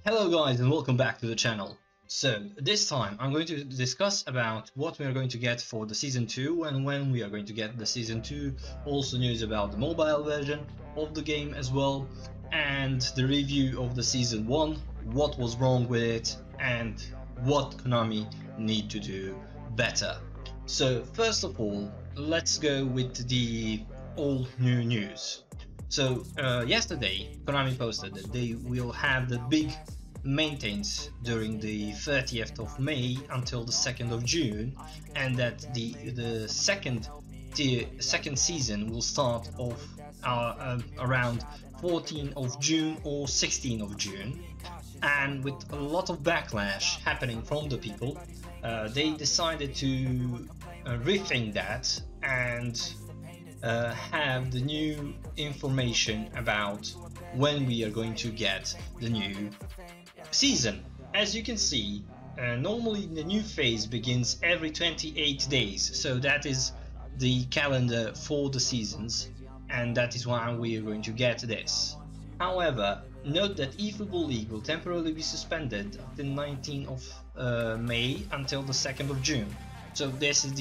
Hello guys and welcome back to the channel. So this time I'm going to discuss about what we are going to get for the Season 2 and when we are going to get the Season 2, also news about the mobile version of the game as well, and the review of the Season 1, what was wrong with it and what Konami need to do better. So first of all, let's go with the all new news. So yesterday Konami posted that they will have the big maintenance during the 30th of May until the 2nd of June, and that the second season will start off around 14th of June or 16th of June. And with a lot of backlash happening from the people, they decided to rethink that and have the new information about when we are going to get the new season. As you can see, normally the new phase begins every 28 days, so that is the calendar for the seasons, and that is why we are going to get this. However, note that eFootball League will temporarily be suspended the 19th of May until the 2nd of June. So this is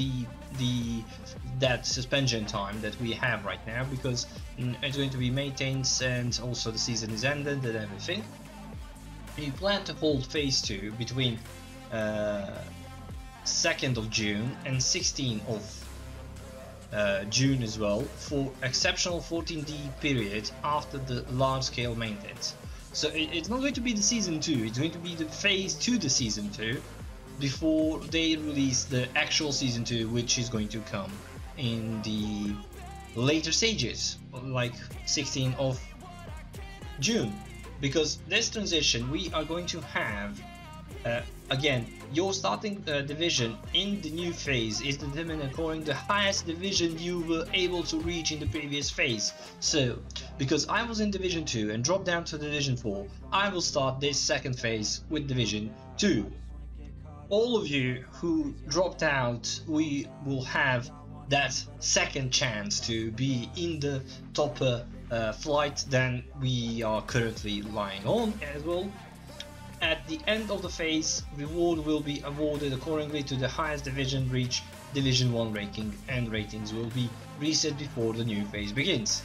that suspension time that we have right now, because it's going to be maintenance and also the season is ended and everything. We plan to hold phase 2 between 2nd of June and 16th of June as well, for exceptional 14-day period after the large-scale maintenance. So it's not going to be the season 2, it's going to be the phase to the season 2 before they release the actual season 2, which is going to come in the later stages, like 16th of June. Because this transition we are going to have, again, your starting division in the new phase is determined according to the highest division you were able to reach in the previous phase. So, because I was in Division 2 and dropped down to Division 4, I will start this second phase with Division 2. All of you who dropped out, we will have that second chance to be in the top flight than we are currently lying on as well. At the end of the phase, reward will be awarded accordingly to the highest division reach Division 1 ranking, and ratings will be reset before the new phase begins.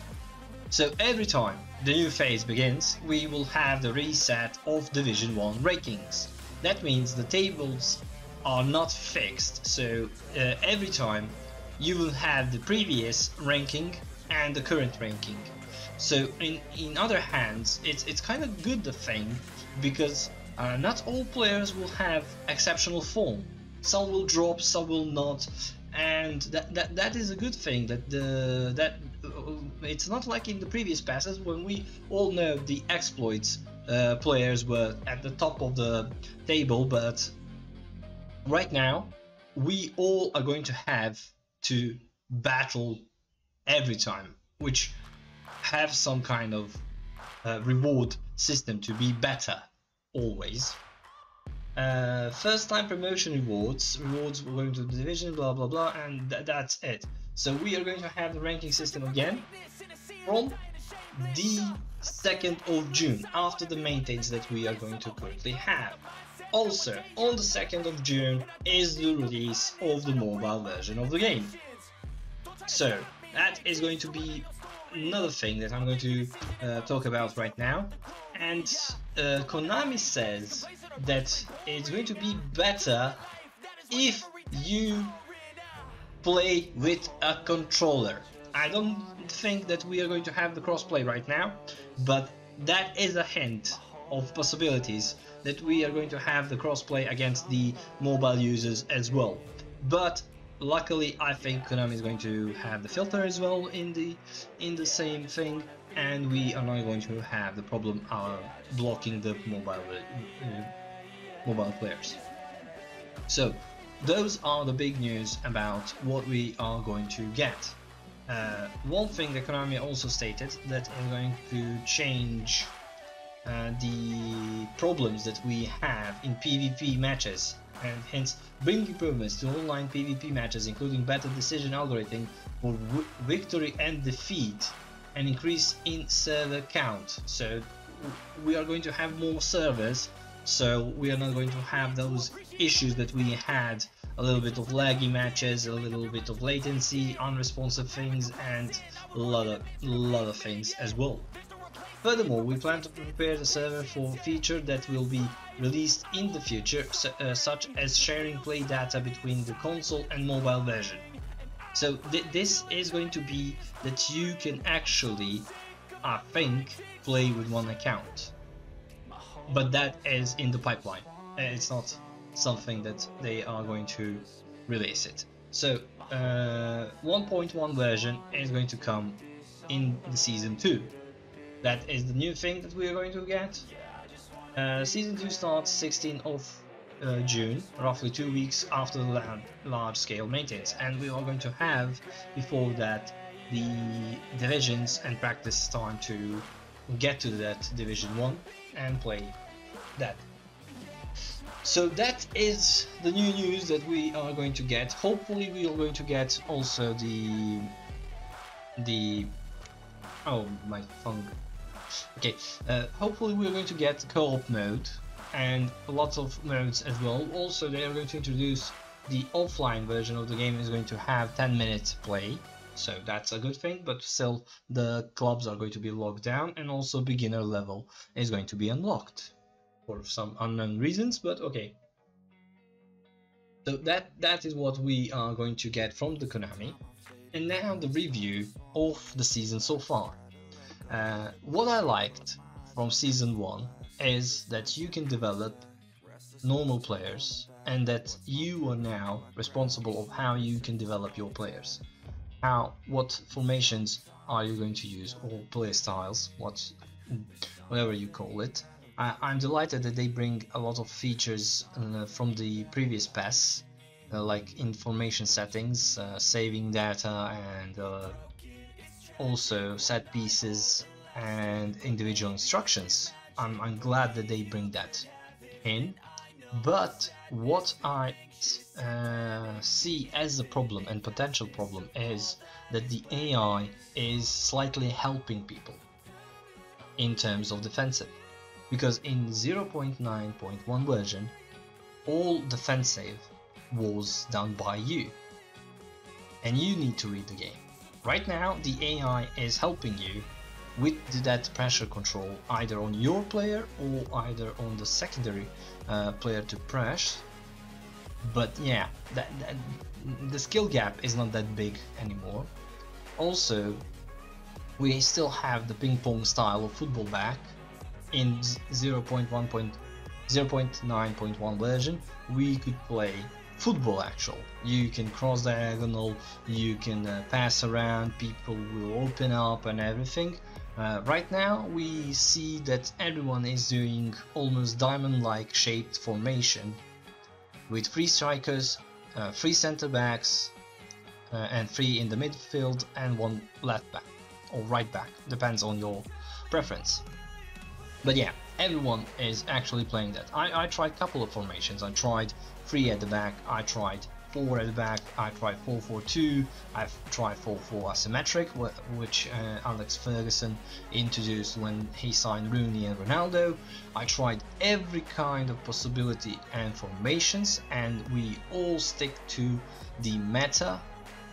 So every time the new phase begins, we will have the reset of Division 1 rankings. That means the tables are not fixed, so every time you will have the previous ranking and the current ranking. So in other hands, it's kind of good, the thing, because not all players will have exceptional form. Some will drop, some will not, and that is a good thing. That it's not like in the previous passes when we all know the exploits players were at the top of the table, but right now we all are going to have to battle every time, which have some kind of reward system to be better always. First time promotion rewards going to the division, blah blah blah, and that's it. So we are going to have the ranking system again from the 2nd of June, after the maintenance that we are going to currently have. Also, on the 2nd of June is the release of the mobile version of the game. So that is going to be another thing that I'm going to talk about right now. And Konami says that it's going to be better if you play with a controller. I don't think that we are going to have the crossplay right now, but that is a hint of possibilities that we are going to have the crossplay against the mobile users as well. But luckily, I think Konami is going to have the filter as well in the same thing, and we are not going to have the problem blocking the mobile players. So those are the big news about what we are going to get. One thing that Konami also stated, that is going to change the problems that we have in PvP matches, and hence bring improvements to online PvP matches, including better decision algorithm for victory and defeat, and increase in server count. So we are going to have more servers, so we are not going to have those issues that we had, a little bit of laggy matches, a little bit of latency, unresponsive things, and a lot of things as well. Furthermore, we plan to prepare the server for features that will be released in the future, such as sharing play data between the console and mobile version. So this is going to be that you can actually, I think, play with one account. But that is in the pipeline. It's not something that they are going to release it. So 1.1 version is going to come in the season 2. That is the new thing that we are going to get. Season 2 starts 16th of June, roughly 2 weeks after the large-scale maintenance, and we are going to have before that the divisions and practice time to get to that Division 1 and play that. So that is the new news that we are going to get. Hopefully we are going to get also the oh, my phone. Okay, hopefully we're going to get co-op mode and lots of modes as well. Also, they are going to introduce the offline version of the game is going to have 10-minute play, so that's a good thing, but still the clubs are going to be locked down, and also beginner level is going to be unlocked for some unknown reasons, but okay. So that is what we are going to get from the Konami. And now the review of the season so far. What I liked from season 1 is that you can develop normal players, and that you are now responsible of how you can develop your players. What formations are you going to use, or play styles, whatever you call it. I'm delighted that they bring a lot of features from the previous PES, like information settings, saving data, and also set pieces and individual instructions. I'm glad that they bring that in, but what I see as a problem and potential problem is that the AI is slightly helping people in terms of defensive, because in 0.9.1 version all defensive was done by you and you need to read the game. Right now the AI is helping you with that pressure control, either on your player or either on the secondary player to press. But yeah, the skill gap is not that big anymore. Also, we still have the ping pong style of football back. In 0.9.1 version we could play football actual. You can cross diagonal, you can pass around, people will open up and everything. Right now we see that everyone is doing almost diamond-like shaped formation with 3 strikers, 3 center backs, and 3 in the midfield and 1 left back or right back, depends on your preference. But yeah, everyone is actually playing that. I tried a couple of formations. I tried 3 at the back, I tried 4 at the back, I tried 4-4-2, I've tried 4-4 asymmetric, which Alex Ferguson introduced when he signed Rooney and Ronaldo. I tried every kind of possibility and formations, and we all stick to the meta.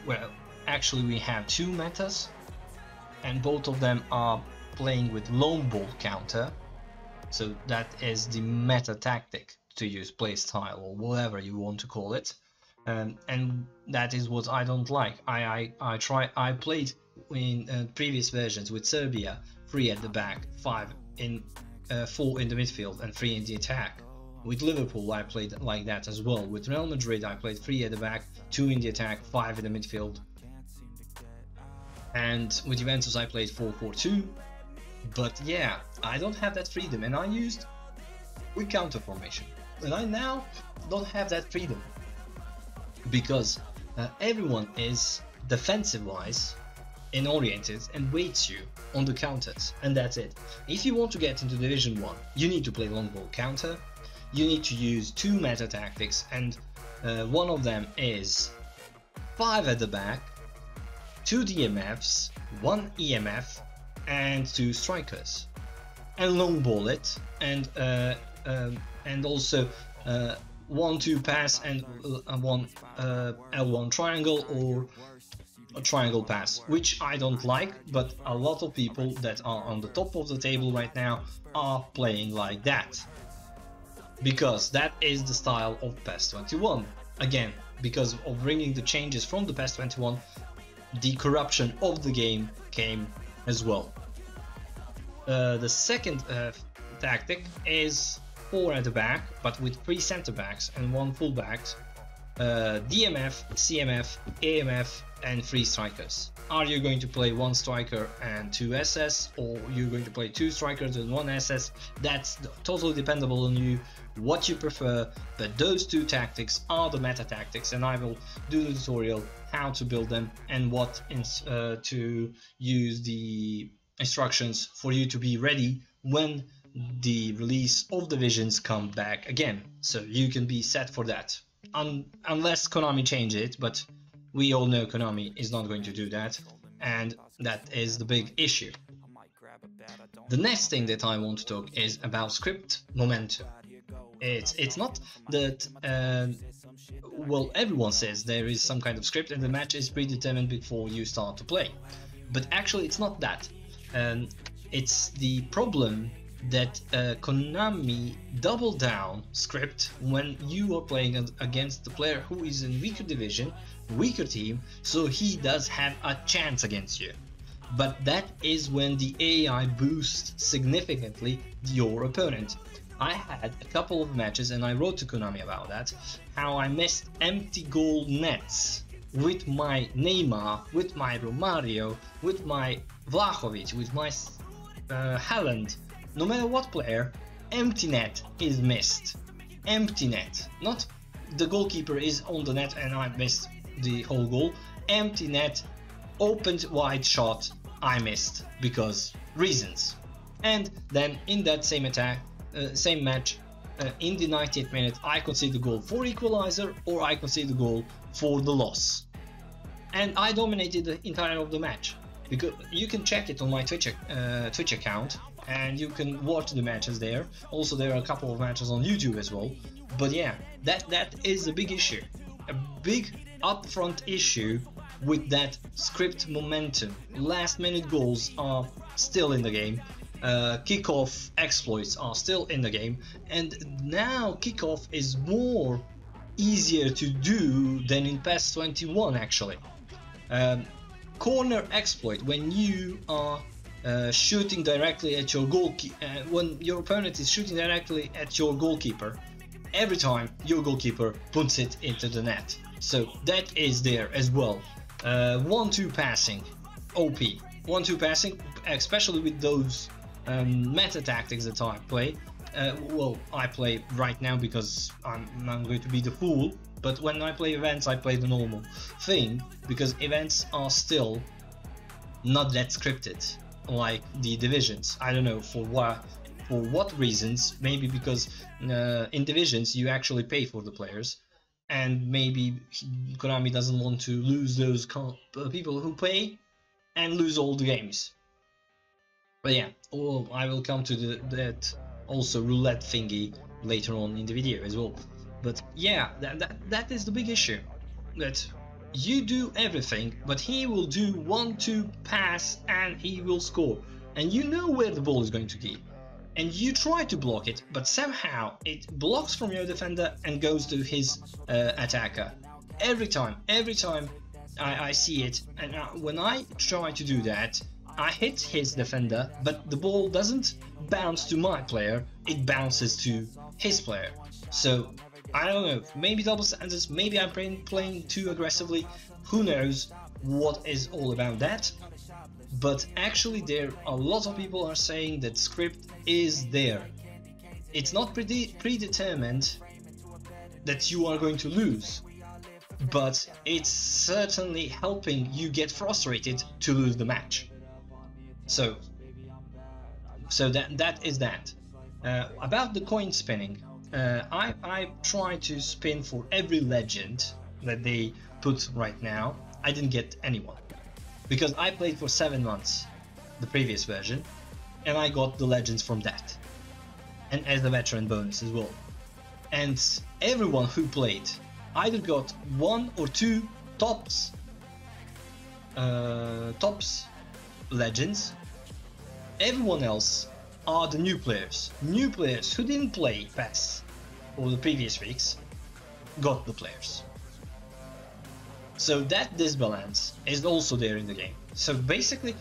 Well, actually we have 2 metas, and both of them are playing with long ball counter, so that is the meta tactic to use play style or whatever you want to call it, and that is what I don't like. I played in previous versions with Serbia 3 at the back, 4 in the midfield and 3 in the attack. With Liverpool I played like that as well. With Real Madrid I played 3 at the back, 2 in the attack, 5 in the midfield. And with Juventus I played 4-4-2. But yeah, I don't have that freedom, and I used with counter formation, and I now don't have that freedom because everyone is defensive wise and oriented and waits you on the counters, and that's it. If you want to get into Division 1 you need to play long ball counter, you need to use 2 meta tactics, and one of them is 5 at the back, 2 DMFs, 1 EMF and 2 strikers. and long ball it, and also 1-2 pass and one L1 triangle or a triangle pass, which I don't like, but a lot of people that are on the top of the table right now are playing like that, because that is the style of PES 21. Again, because of bringing the changes from the PES 21, the corruption of the game came as well. The second tactic is 4 at the back, but with 3 center backs and 1 full backs, DMF, CMF, AMF and 3 strikers. Are you going to play 1 striker and 2 SS, or you're going to play 2 strikers and 1 SS? That's totally dependable on you, what you prefer, but those 2 tactics are the meta tactics, and I will do the tutorial how to build them and what to use the instructions for you to be ready when the release of the visions come back again, so you can be set for that. Unless Konami change it, but we all know Konami is not going to do that, and that is the big issue. The next thing that I want to talk is about script momentum. It's not that well, everyone says there is some kind of script and the match is predetermined before you start to play, but actually it's not that. It's the problem that Konami double down script when you are playing against the player who is in weaker division, weaker team, so he does have a chance against you. But that is when the AI boosts significantly your opponent. I had a couple of matches and I wrote to Konami about that, how I missed empty goal nets with my Neymar, with my Romario, with my Vlahovic, with my Haaland. No matter what player, empty net is missed. Empty net. Not the goalkeeper is on the net and I missed the whole goal. Empty net, opened wide shot, I missed because reasons. And then in that same attack, same match, in the 90th minute, I concede the goal for equalizer or I concede the goal for the loss. And I dominated the entire of the match. Because you can check it on my Twitch account, and you can watch the matches there. Also, there are a couple of matches on YouTube as well. But yeah, that is a big issue, a big upfront issue with that script momentum. Last minute goals are still in the game. Kickoff exploits are still in the game, and now kickoff is more easier to do than in PES 21 actually. Corner exploit, when you are shooting directly at your goalkeeper, when your opponent is shooting directly at your goalkeeper, every time your goalkeeper puts it into the net. So that is there as well. 1-2 passing, OP. 1-2 passing, especially with those meta tactics that I play. Well, I play right now because I'm going to be the fool. But when I play events, I play the normal thing, because events are still not that scripted like the divisions. I don't know for what reasons. Maybe because in divisions you actually pay for the players, and maybe Konami doesn't want to lose those people who pay and lose all the games. But yeah, I will come to that also roulette thingy later on in the video as well. But yeah, that is the big issue, that you do everything, but he will do 1-2 pass and he will score, and you know where the ball is going to be, and you try to block it, but somehow it blocks from your defender and goes to his attacker. Every time I see it, and when I try to do that, I hit his defender, but the ball doesn't bounce to my player, it bounces to his player. So I don't know, maybe double standards, maybe I'm playing too aggressively, who knows what is all about that. But actually there are a lot of people are saying that script is there. It's not predetermined that you are going to lose, but it's certainly helping you get frustrated to lose the match. So that is that. About the coin spinning, I try to spin for every legend that they put right now. I didn't get anyone because I played for 7 months the previous version, and I got the legends from that, and as the veteran bonus as well. And everyone who played either got 1 or 2 tops legends. Everyone else are the new players who didn't play PES or the previous weeks got the players. So that disbalance is also there in the game. So basically,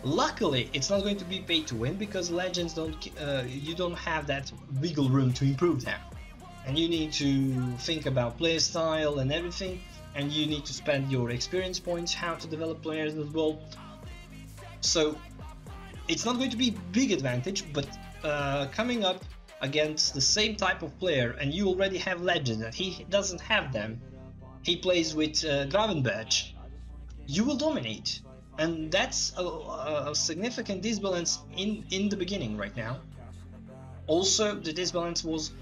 luckily it's not going to be pay to win, because legends you don't have that wiggle room to improve them, and you need to think about player style and everything, and you need to spend your experience points how to develop players as well. So it's not going to be big advantage, but coming up against the same type of player and you already have legends and he doesn't have them, he plays with Gravenberch, you will dominate. And that's a significant disbalance in the beginning right now. Also, the disbalance was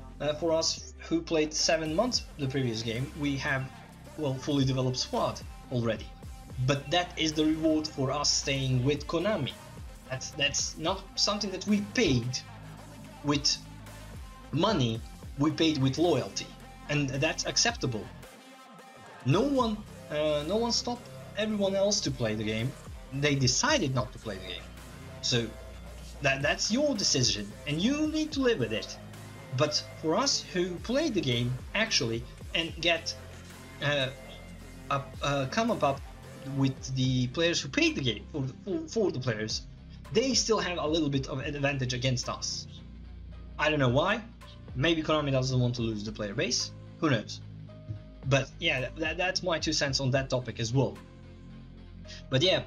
for us who played 7 months the previous game. We have, well, fully developed squad already, but that is the reward for us staying with Konami. That's not something that we paid with money, we paid with loyalty, and that's acceptable. No one stopped everyone else to play the game. They decided not to play the game, so that's your decision and you need to live with it. But for us who played the game actually and get come up with the players who paid the game for the players, they still have a little bit of an advantage against us. I don't know why. Maybe Konami doesn't want to lose the player base, who knows. But yeah, that's my 2 cents on that topic as well. But yeah,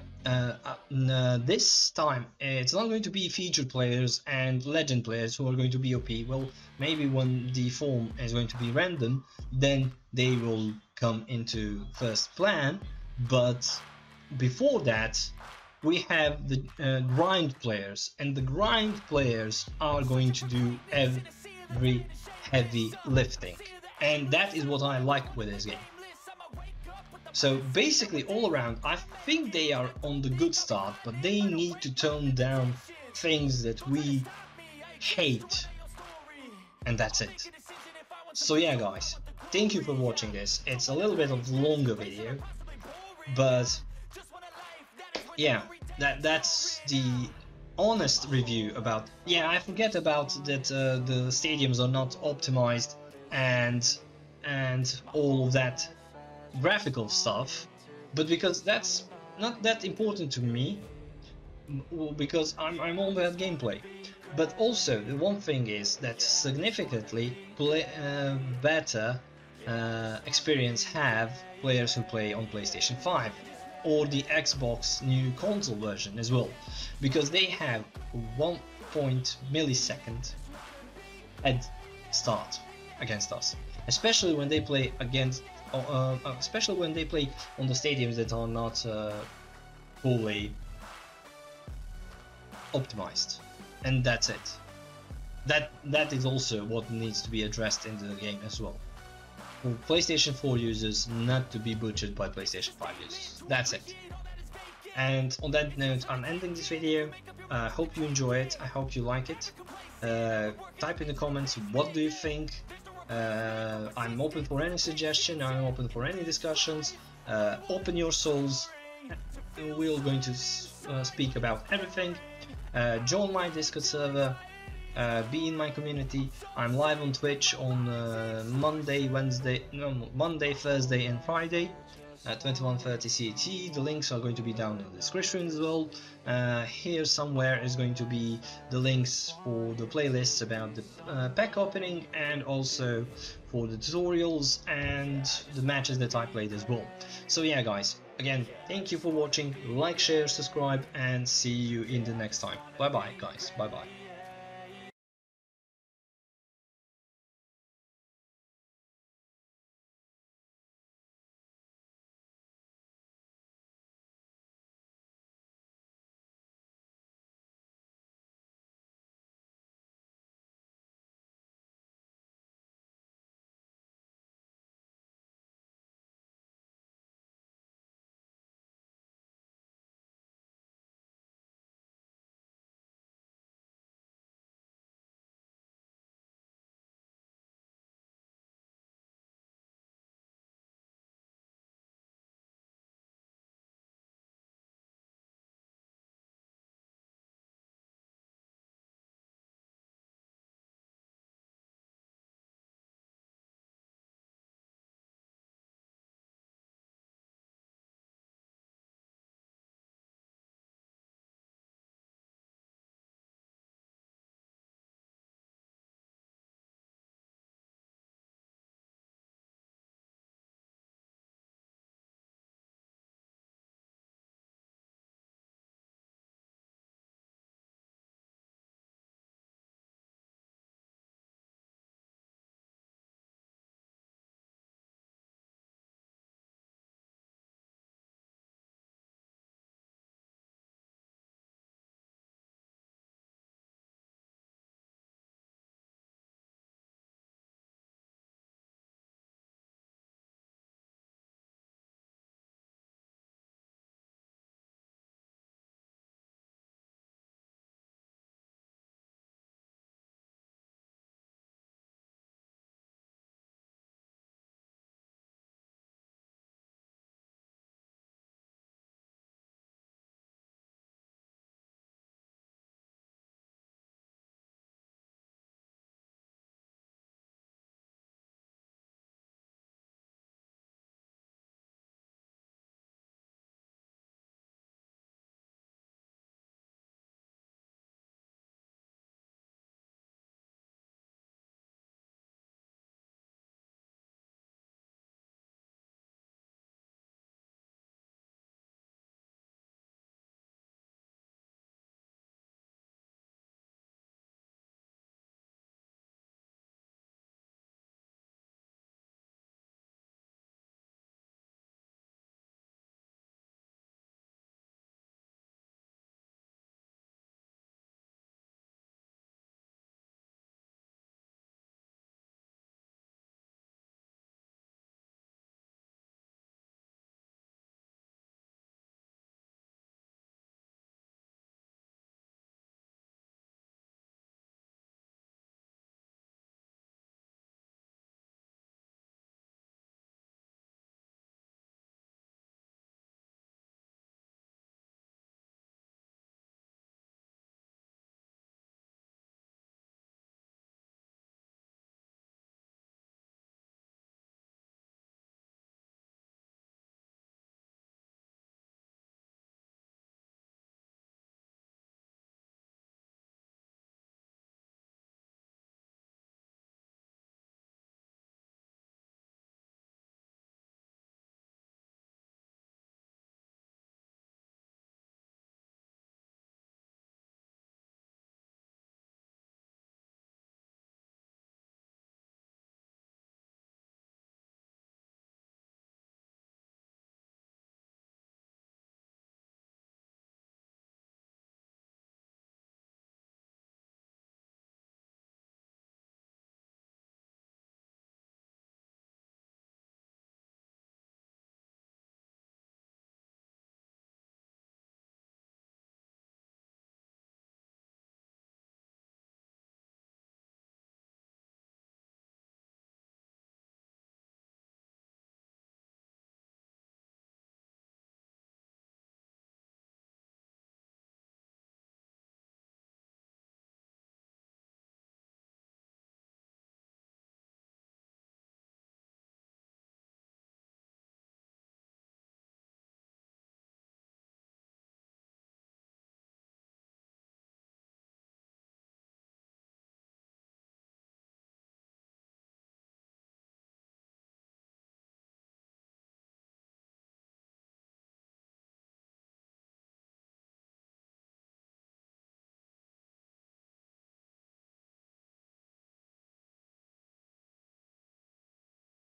this time it's not going to be featured players and legend players who are going to be OP. Well, maybe when the form is going to be random, then they will come into first plan. But before that, we have the grind players, and the grind players are going to do every heavy lifting, and that is what I like with this game. So basically, all around, I think they are on the good start, but they need to tone down things that we hate, and that's it. So yeah, guys, thank you for watching this. It's a little bit of longer video, but yeah, that's the honest review about. Yeah, I forget about that the stadiums are not optimized and all of that graphical stuff, but because that's not that important to me, because I'm all about gameplay. But also the one thing is that significantly better experience have players who play on PlayStation 5 or the Xbox new console version as well, because they have 1 millisecond head start against us, especially when they play against especially when they play on the stadiums that are not fully optimized. And that's it. That is also what needs to be addressed in the game as well. For PlayStation 4 users not to be butchered by PlayStation 5 users. That's it. And on that note, I'm ending this video. I hope you enjoy it. I hope you like it. Type in the comments, what do you think? I'm open for any suggestion. I'm open for any discussions. Open your souls. We're going to speak about everything. Join my Discord server. Be in my community. I'm live on Twitch on Monday, Thursday and Friday at 21:30 CET. The links are going to be down in the description as well. Here somewhere is going to be the links for the playlists about the pack opening, and also for the tutorials and the matches that I played as well. So yeah, guys, again, thank you for watching. Like, share, subscribe, and see you in the next time. Bye bye, guys. Bye bye.